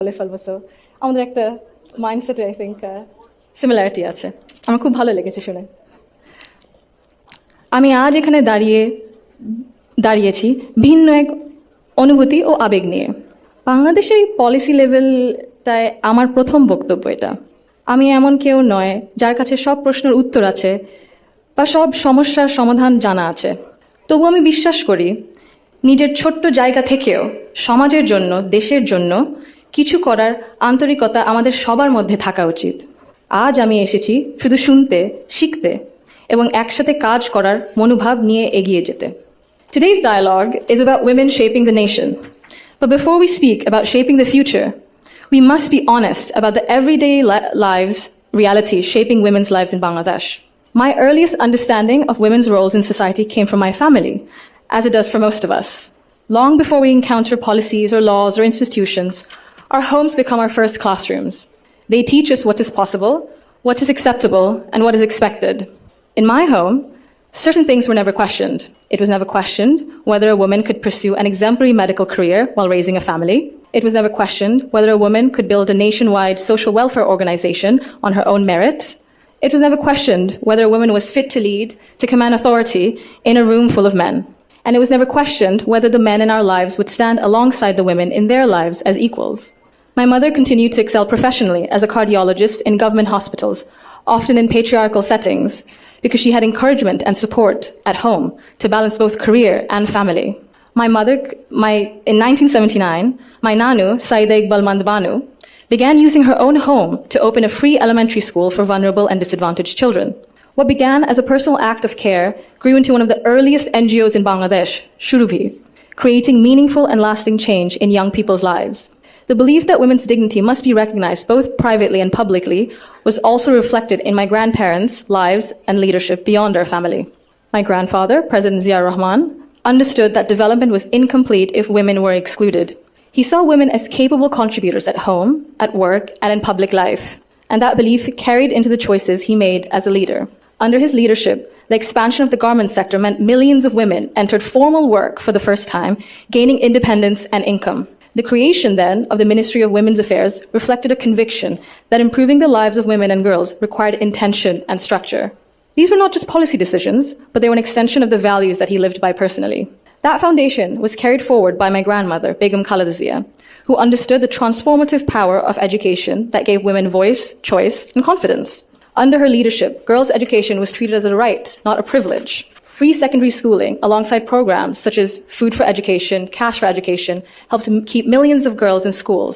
বলে ফেলবো। সো আমাদের একটা মাইন্ডসেটে আই থিঙ্ক সিমিলারিটি আছে। আমার খুব ভালো লেগেছে শুনে। আমি আজ এখানে দাঁড়িয়েছি ভিন্ন এক অনুভূতি ও আবেগ নিয়ে। বাংলাদেশের এই পলিসি লেভেলটায় আমার প্রথম বক্তব্য এটা। আমি এমন কেউ নয় যার কাছে সব প্রশ্নের উত্তর আছে বা সব সমস্যার সমাধান জানা আছে। তবু আমি বিশ্বাস করি নিজের ছোট্ট জায়গা থেকেও সমাজের জন্য, দেশের জন্য কিছু করার আন্তরিকতা আমাদের সবার মধ্যে থাকা উচিত। আজ আমি এসেছি শুধু শুনতে, শিখতে এবং একসাথে কাজ করার মনোভাব নিয়ে এগিয়ে যেতে। Today's dialogue is about women shaping the nation. But before we speak about shaping the future, we must be honest about the everyday lives, realities shaping women's lives in Bangladesh. My earliest understanding of women's roles in society came from my family, as it does for most of us. Long before we encounter policies or laws or institutions, our homes become our first classrooms. They teach us what is possible, what is acceptable, and what is expected. In my home, certain things were never questioned. It was never questioned whether a woman could pursue an exemplary medical career while raising a family. It was never questioned whether a woman could build a nationwide social welfare organization on her own merit. It was never questioned whether a woman was fit to lead, to command authority in a room full of men. And it was never questioned whether the men in our lives would stand alongside the women in their lives as equals. My mother continued to excel professionally as a cardiologist in government hospitals, often in patriarchal settings, because she had encouragement and support at home to balance both career and family. In 1979, my Nanu, Saida Iqbal Mandbanu, began using her own home to open a free elementary school for vulnerable and disadvantaged children. What began as a personal act of care grew into one of the earliest NGOs in Bangladesh, Shurubhi, creating meaningful and lasting change in young people's lives. The belief that women's dignity must be recognized both privately and publicly was also reflected in my grandparents' lives and leadership beyond our family. My grandfather, President Rahman, understood that development was incomplete if women were excluded. He saw women as capable contributors at home, at work, and in public life, and that belief carried into the choices he made as a leader. Under his leadership, the expansion of the garment sector meant millions of women entered formal work for the first time, gaining independence and income. The creation, then, of the Ministry of Women's Affairs reflected a conviction that improving the lives of women and girls required intention and structure. These were not just policy decisions, but they were an extension of the values that he lived by personally. That foundation was carried forward by my grandmother, Begum Khaleda Zia, who understood the transformative power of education that gave women voice, choice, and confidence. Under her leadership, girls' education was treated as a right, not a privilege. Free secondary schooling, alongside programs such as Food for Education, Cash for Education, helped to keep millions of girls in schools